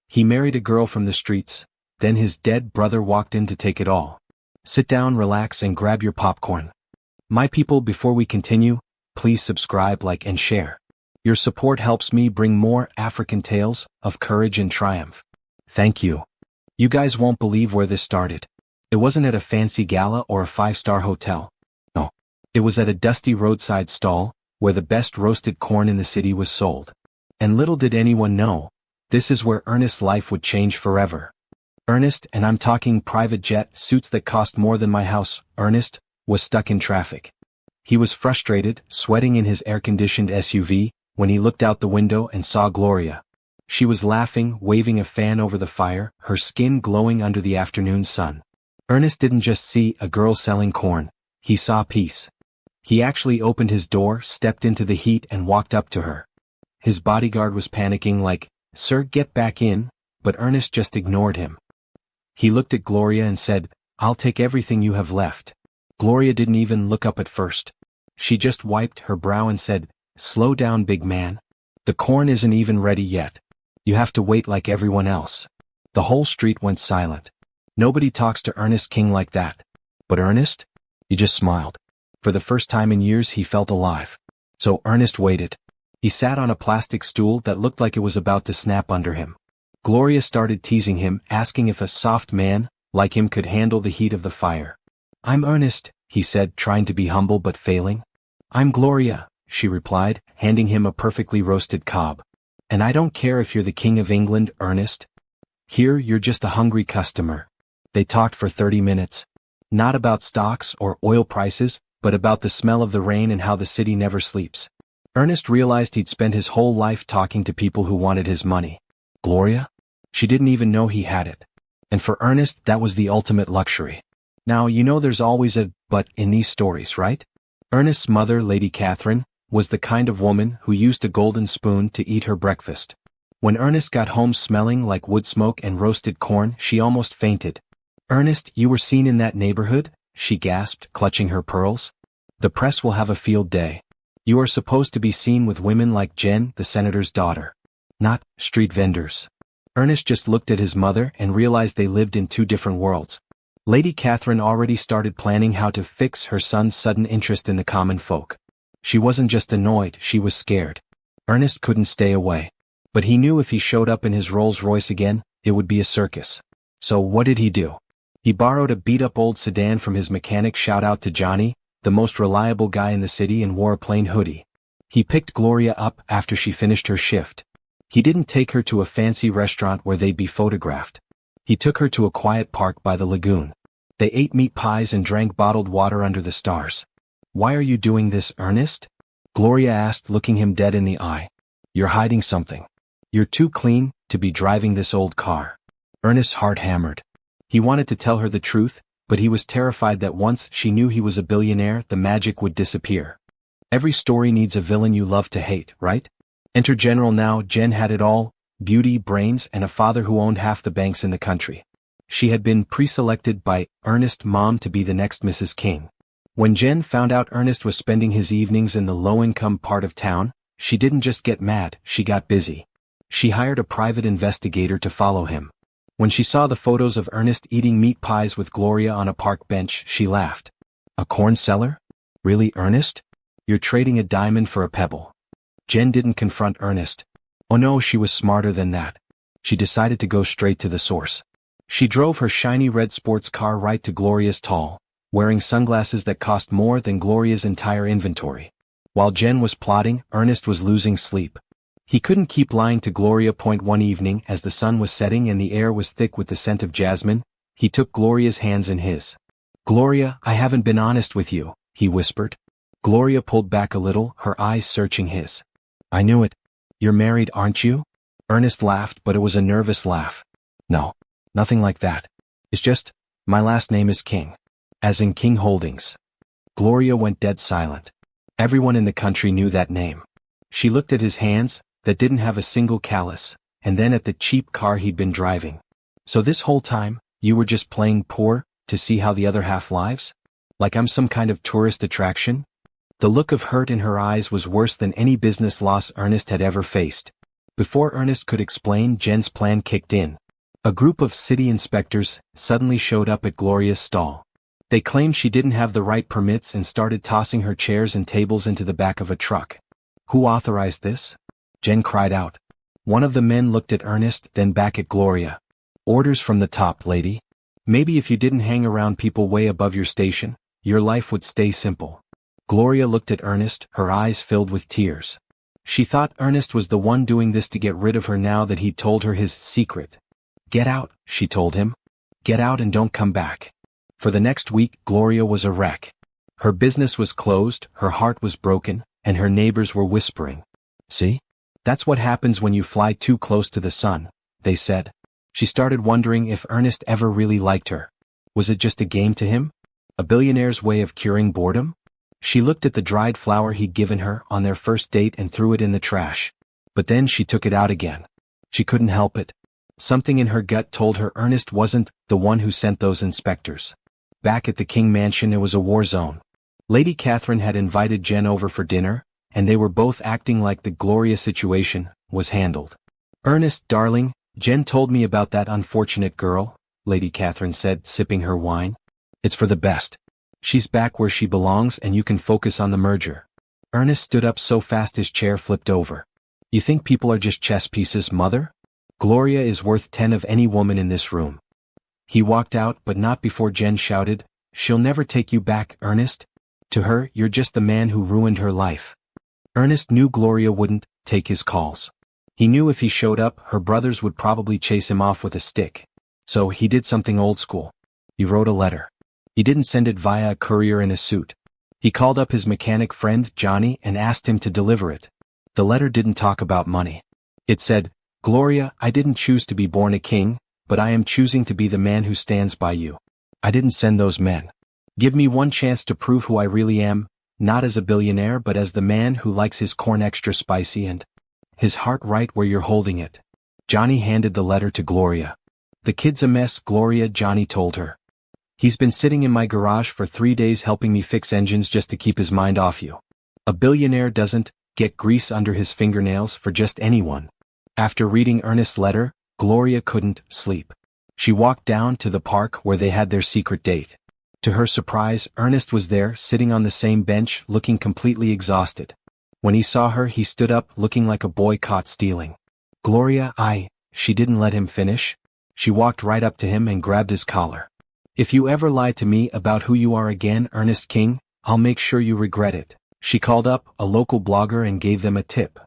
He married a girl from the streets, then his dead brother walked in to take it all. Sit down, relax, and grab your popcorn. My people, before we continue, please subscribe, like, and share. Your support helps me bring more African tales of courage and triumph. Thank you. You guys won't believe where this started. It wasn't at a fancy gala or a 5-star hotel. No. It was at a dusty roadside stall, where the best roasted corn in the city was sold. And little did anyone know, this is where Ernest's life would change forever. Ernest, and I'm talking private jet, suits that cost more than my house, Ernest, was stuck in traffic. He was frustrated, sweating in his air-conditioned SUV, when he looked out the window and saw Gloria. She was laughing, waving a fan over the fire, her skin glowing under the afternoon sun. Ernest didn't just see a girl selling corn, he saw peace. He actually opened his door, stepped into the heat, and walked up to her. His bodyguard was panicking like, "Sir, get back in," but Ernest just ignored him. He looked at Gloria and said, "I'll take everything you have left." Gloria didn't even look up at first. She just wiped her brow and said, "Slow down, big man. The corn isn't even ready yet. You have to wait like everyone else." The whole street went silent. Nobody talks to Ernest King like that. But Ernest? He just smiled. For the first time in years he felt alive. So Ernest waited. He sat on a plastic stool that looked like it was about to snap under him. Gloria started teasing him, asking if a soft man like him could handle the heat of the fire. "I'm Ernest," he said, trying to be humble but failing. "I'm Gloria," she replied, handing him a perfectly roasted cob. "And I don't care if you're the King of England, Ernest. Here you're just a hungry customer." They talked for 30 minutes. Not about stocks or oil prices, but about the smell of the rain and how the city never sleeps. Ernest realized he'd spent his whole life talking to people who wanted his money. Gloria? She didn't even know he had it. And for Ernest, that was the ultimate luxury. Now, you know there's always a but in these stories, right? Ernest's mother, Lady Catherine, was the kind of woman who used a golden spoon to eat her breakfast. When Ernest got home smelling like wood smoke and roasted corn, she almost fainted. "Ernest, you were seen in that neighborhood?" she gasped, clutching her pearls. "The press will have a field day. You are supposed to be seen with women like Jen, the senator's daughter. Not street vendors." Ernest just looked at his mother and realized they lived in two different worlds. Lady Catherine already started planning how to fix her son's sudden interest in the common folk. She wasn't just annoyed, she was scared. Ernest couldn't stay away. But he knew if he showed up in his Rolls Royce again, it would be a circus. So what did he do? He borrowed a beat-up old sedan from his mechanic. Shout out to Johnny, the most reliable guy in the city, and wore a plain hoodie. He picked Gloria up after she finished her shift. He didn't take her to a fancy restaurant where they'd be photographed. He took her to a quiet park by the lagoon. They ate meat pies and drank bottled water under the stars. "Why are you doing this, Ernest?" Gloria asked, looking him dead in the eye. "You're hiding something. You're too clean to be driving this old car." Ernest's heart hammered. He wanted to tell her the truth, but he was terrified that once she knew he was a billionaire, the magic would disappear. Every story needs a villain you love to hate, right? Enter General now. Jen had it all: beauty, brains, and a father who owned half the banks in the country. She had been pre-selected by Ernest's mom to be the next Mrs. King. When Jen found out Ernest was spending his evenings in the low-income part of town, she didn't just get mad, she got busy. She hired a private investigator to follow him. When she saw the photos of Ernest eating meat pies with Gloria on a park bench, she laughed. "A corn seller? Really, Ernest? You're trading a diamond for a pebble." Jen didn't confront Ernest. Oh no, she was smarter than that. She decided to go straight to the source. She drove her shiny red sports car right to Gloria's stall, wearing sunglasses that cost more than Gloria's entire inventory. While Jen was plotting, Ernest was losing sleep. He couldn't keep lying to Gloria. One evening, as the sun was setting and the air was thick with the scent of jasmine, he took Gloria's hands in his. "Gloria, I haven't been honest with you," he whispered. Gloria pulled back a little, her eyes searching his. "I knew it. You're married, aren't you?" Ernest laughed, but it was a nervous laugh. "No, nothing like that. It's just, my last name is King. As in King Holdings." Gloria went dead silent. Everyone in the country knew that name. She looked at his hands, that didn't have a single callus, and then at the cheap car he'd been driving. "So this whole time, you were just playing poor, to see how the other half lives? Like I'm some kind of tourist attraction?" The look of hurt in her eyes was worse than any business loss Ernest had ever faced. Before Ernest could explain, Jen's plan kicked in. A group of city inspectors suddenly showed up at Gloria's stall. They claimed she didn't have the right permits and started tossing her chairs and tables into the back of a truck. Who authorized this? Jen cried out. One of the men looked at Ernest, then back at Gloria. Orders from the top, lady. Maybe if you didn't hang around people way above your station, your life would stay simple. Gloria looked at Ernest, her eyes filled with tears. She thought Ernest was the one doing this to get rid of her now that he'd told her his secret. Get out, she told him. Get out and don't come back. For the next week, Gloria was a wreck. Her business was closed, her heart was broken, and her neighbors were whispering. See? That's what happens when you fly too close to the sun, they said. She started wondering if Ernest ever really liked her. Was it just a game to him? A billionaire's way of curing boredom? She looked at the dried flower he'd given her on their first date and threw it in the trash. But then she took it out again. She couldn't help it. Something in her gut told her Ernest wasn't the one who sent those inspectors. Back at the King Mansion, it was a war zone. Lady Catherine had invited Jen over for dinner, and they were both acting like the Gloria situation was handled. Ernest, darling, Jen told me about that unfortunate girl, Lady Catherine said, sipping her wine. It's for the best. She's back where she belongs and you can focus on the merger. Ernest stood up so fast his chair flipped over. You think people are just chess pieces, mother? Gloria is worth 10 of any woman in this room. He walked out, but not before Jen shouted, She'll never take you back, Ernest. To her, you're just the man who ruined her life. Ernest knew Gloria wouldn't take his calls. He knew if he showed up, her brothers would probably chase him off with a stick. So he did something old school. He wrote a letter. He didn't send it via a courier in a suit. He called up his mechanic friend, Johnny, and asked him to deliver it. The letter didn't talk about money. It said, Gloria, I didn't choose to be born a king, but I am choosing to be the man who stands by you. I didn't send those men. Give me one chance to prove who I really am, not as a billionaire but as the man who likes his corn extra spicy and his heart right where you're holding it. Johnny handed the letter to Gloria. The kid's a mess, Gloria, Johnny told her. He's been sitting in my garage for 3 days helping me fix engines just to keep his mind off you. A billionaire doesn't get grease under his fingernails for just anyone. After reading Ernest's letter, Gloria couldn't sleep. She walked down to the park where they had their secret date. To her surprise, Ernest was there, sitting on the same bench, looking completely exhausted. When he saw her, he stood up, looking like a boy caught stealing. Gloria, she didn't let him finish. She walked right up to him and grabbed his collar. If you ever lie to me about who you are again, Ernest King, I'll make sure you regret it. She called up a local blogger and gave them a tip.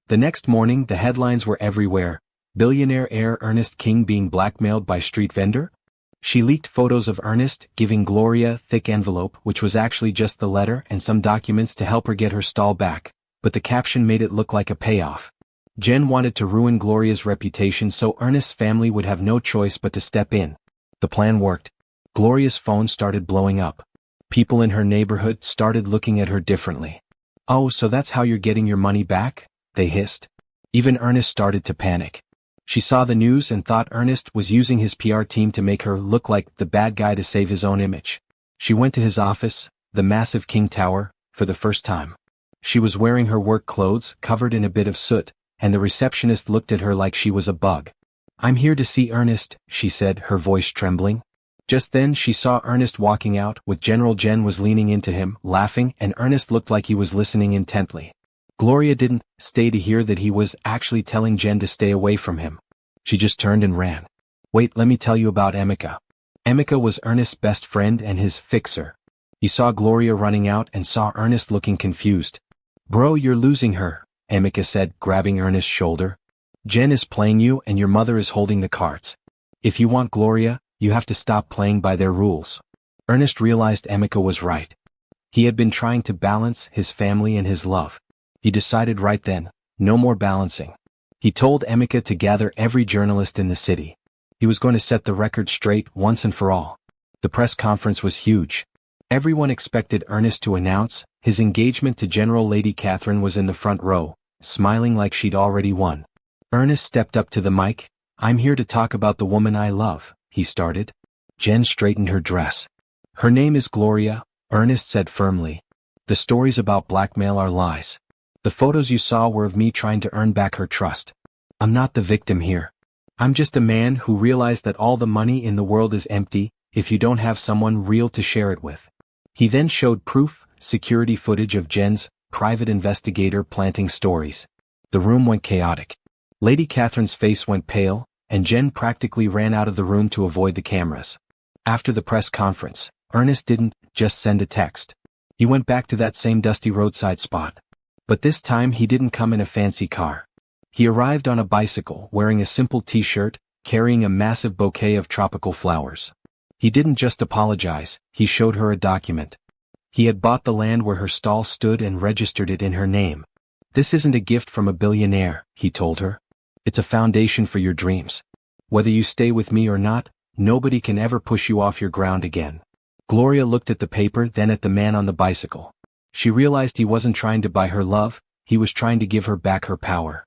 The next morning, the headlines were everywhere. Billionaire heir Ernest King being blackmailed by street vendor? She leaked photos of Ernest, giving Gloria a thick envelope which was actually just the letter and some documents to help her get her stall back, but the caption made it look like a payoff. Jen wanted to ruin Gloria's reputation so Ernest's family would have no choice but to step in. The plan worked. Gloria's phone started blowing up. People in her neighborhood started looking at her differently. Oh, so that's how you're getting your money back? They hissed. Even Ernest started to panic. She saw the news and thought Ernest was using his PR team to make her look like the bad guy to save his own image. She went to his office, the massive King Tower, for the first time. She was wearing her work clothes, covered in a bit of soot, and the receptionist looked at her like she was a bug. I'm here to see Ernest, she said, her voice trembling. Just then she saw Ernest walking out with General Jen was leaning into him, laughing, and Ernest looked like he was listening intently. Gloria didn't stay to hear that he was actually telling Jen to stay away from him. She just turned and ran. Wait, let me tell you about Emeka. Emeka was Ernest's best friend and his fixer. He saw Gloria running out and saw Ernest looking confused. Bro, you're losing her, Emeka said, grabbing Ernest's shoulder. Jen is playing you and your mother is holding the cards. If you want Gloria, you have to stop playing by their rules. Ernest realized Emeka was right. He had been trying to balance his family and his love. He decided right then, no more balancing. He told Emeka to gather every journalist in the city. He was going to set the record straight once and for all. The press conference was huge. Everyone expected Ernest to announce his engagement to General Lady Catherine was in the front row, smiling like she'd already won. Ernest stepped up to the mic. I'm here to talk about the woman I love, he started. Jen straightened her dress. Her name is Gloria, Ernest said firmly. The stories about blackmail are lies. The photos you saw were of me trying to earn back her trust. I'm not the victim here. I'm just a man who realized that all the money in the world is empty if you don't have someone real to share it with. He then showed proof, security footage of Jen's private investigator planting stories. The room went chaotic. Lady Catherine's face went pale, and Jen practically ran out of the room to avoid the cameras. After the press conference, Ernest didn't just send a text. He went back to that same dusty roadside spot. But this time he didn't come in a fancy car. He arrived on a bicycle wearing a simple t-shirt, carrying a massive bouquet of tropical flowers. He didn't just apologize, he showed her a document. He had bought the land where her stall stood and registered it in her name. This isn't a gift from a billionaire, he told her. It's a foundation for your dreams. Whether you stay with me or not, nobody can ever push you off your ground again. Gloria looked at the paper, then at the man on the bicycle. She realized he wasn't trying to buy her love, he was trying to give her back her power.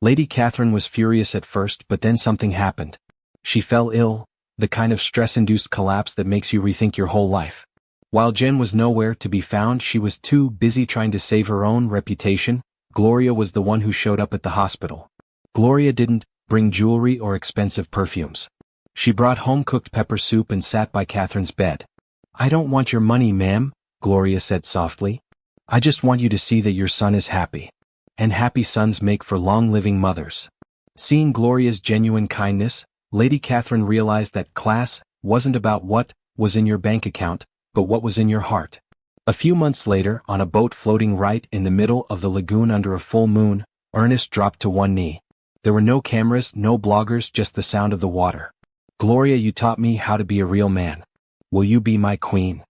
Lady Catherine was furious at first, but then something happened. She fell ill, the kind of stress-induced collapse that makes you rethink your whole life. While Jen was nowhere to be found, she was too busy trying to save her own reputation. Gloria was the one who showed up at the hospital. Gloria didn't bring jewelry or expensive perfumes. She brought home-cooked pepper soup and sat by Catherine's bed. "I don't want your money, ma'am," Gloria said softly. "I just want you to see that your son is happy. And happy sons make for long-living mothers." Seeing Gloria's genuine kindness, Lady Catherine realized that class wasn't about what was in your bank account, but what was in your heart. A few months later, on a boat floating right in the middle of the lagoon under a full moon, Ernest dropped to one knee. There were no cameras, no bloggers, just the sound of the water. "Gloria, you taught me how to be a real man. Will you be my queen?"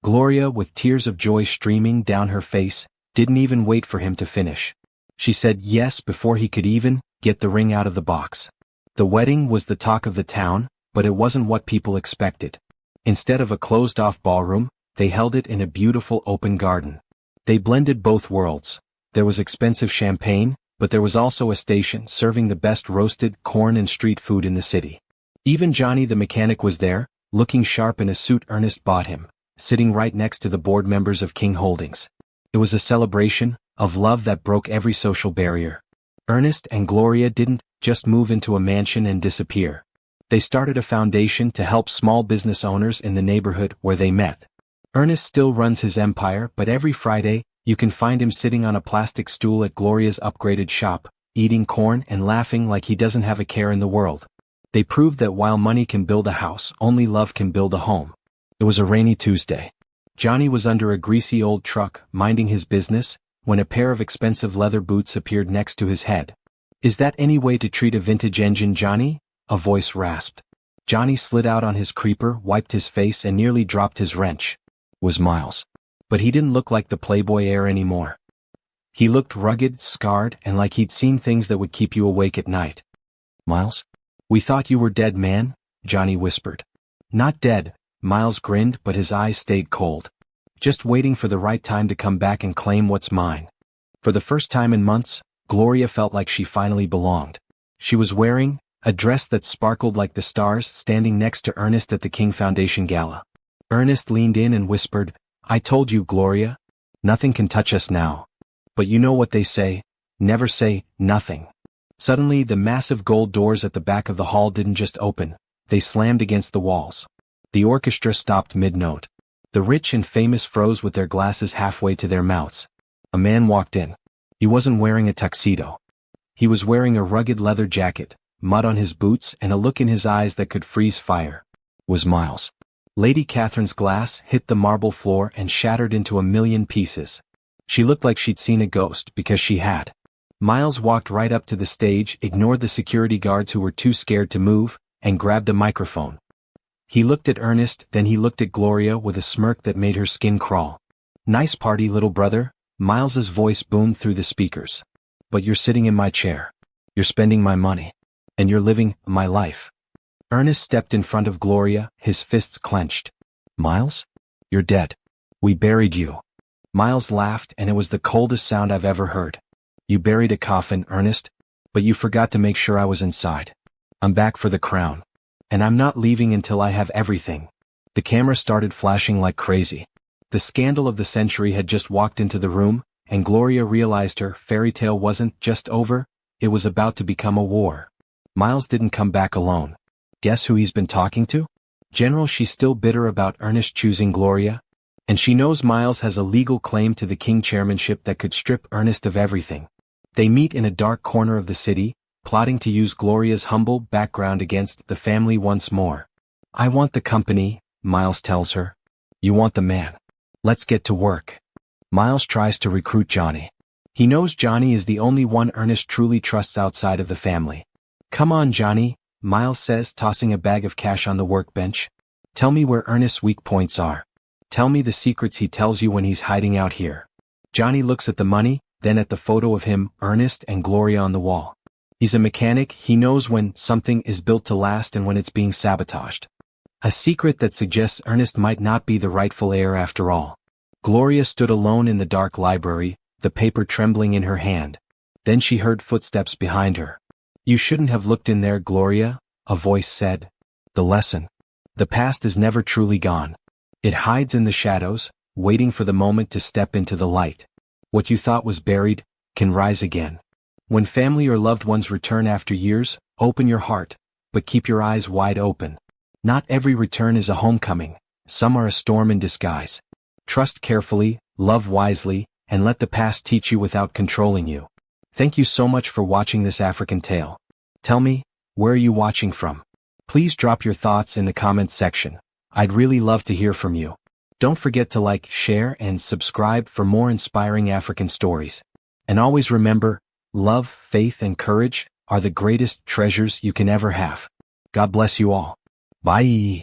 Gloria, with tears of joy streaming down her face, didn't even wait for him to finish. She said yes before he could even get the ring out of the box. The wedding was the talk of the town, but it wasn't what people expected. Instead of a closed-off ballroom, they held it in a beautiful open garden. They blended both worlds. There was expensive champagne, but there was also a station serving the best roasted corn and street food in the city. Even Johnny the mechanic was there, looking sharp in a suit Ernest bought him, sitting right next to the board members of King Holdings. It was a celebration of love that broke every social barrier. Ernest and Gloria didn't just move into a mansion and disappear. They started a foundation to help small business owners in the neighborhood where they met. Ernest still runs his empire, but every Friday, you can find him sitting on a plastic stool at Gloria's upgraded shop, eating corn and laughing like he doesn't have a care in the world. They proved that while money can build a house, only love can build a home. It was a rainy Tuesday. Johnny was under a greasy old truck, minding his business, when a pair of expensive leather boots appeared next to his head. "Is that any way to treat a vintage engine, Johnny?" a voice rasped. Johnny slid out on his creeper, wiped his face and nearly dropped his wrench. It was Miles. But he didn't look like the playboy heir anymore. He looked rugged, scarred, and like he'd seen things that would keep you awake at night. "Miles? We thought you were dead, man," Johnny whispered. "Not dead," Miles grinned, but his eyes stayed cold. "Just waiting for the right time to come back and claim what's mine." For the first time in months, Gloria felt like she finally belonged. She was wearing a dress that sparkled like the stars, standing next to Ernest at the King Foundation Gala. Ernest leaned in and whispered, "I told you, Gloria. Nothing can touch us now. But you know what they say, never say nothing." Suddenly, the massive gold doors at the back of the hall didn't just open, they slammed against the walls. The orchestra stopped mid-note. The rich and famous froze with their glasses halfway to their mouths. A man walked in. He wasn't wearing a tuxedo. He was wearing a rugged leather jacket, mud on his boots and a look in his eyes that could freeze fire. It was Miles. Lady Catherine's glass hit the marble floor and shattered into a million pieces. She looked like she'd seen a ghost, because she had. Miles walked right up to the stage, ignored the security guards who were too scared to move, and grabbed a microphone. He looked at Ernest, then he looked at Gloria with a smirk that made her skin crawl. "Nice party, little brother," Miles's voice boomed through the speakers. "But you're sitting in my chair. You're spending my money. And you're living my life." Ernest stepped in front of Gloria, his fists clenched. "Miles? You're dead. We buried you." Miles laughed, and it was the coldest sound I've ever heard. "You buried a coffin, Ernest, but you forgot to make sure I was inside. I'm back for the crown. And I'm not leaving until I have everything." The camera started flashing like crazy. The scandal of the century had just walked into the room, and Gloria realized her fairy tale wasn't just over, it was about to become a war. Miles didn't come back alone. Guess who he's been talking to? General, she's still bitter about Ernest choosing Gloria. And she knows Miles has a legal claim to the king chairmanship that could strip Ernest of everything. They meet in a dark corner of the city, plotting to use Gloria's humble background against the family once more. I want the company, Miles tells her. You want the man. Let's get to work. Miles tries to recruit Johnny. He knows Johnny is the only one Ernest truly trusts outside of the family. Come on, Johnny, Miles says, tossing a bag of cash on the workbench. Tell me where Ernest's weak points are. Tell me the secrets he tells you when he's hiding out here. Johnny looks at the money, then at the photo of him, Ernest and Gloria on the wall. He's a mechanic, he knows when something is built to last and when it's being sabotaged. A secret that suggests Ernest might not be the rightful heir after all. Gloria stood alone in the dark library, the paper trembling in her hand. Then she heard footsteps behind her. You shouldn't have looked in there, Gloria, a voice said. The lesson. The past is never truly gone. It hides in the shadows, waiting for the moment to step into the light. What you thought was buried can rise again. When family or loved ones return after years, open your heart, but keep your eyes wide open. Not every return is a homecoming, some are a storm in disguise. Trust carefully, love wisely, and let the past teach you without controlling you. Thank you so much for watching this African tale. Tell me, where are you watching from? Please drop your thoughts in the comments section. I'd really love to hear from you. Don't forget to like, share, and subscribe for more inspiring African stories. And always remember, love, faith, and courage are the greatest treasures you can ever have. God bless you all. Bye.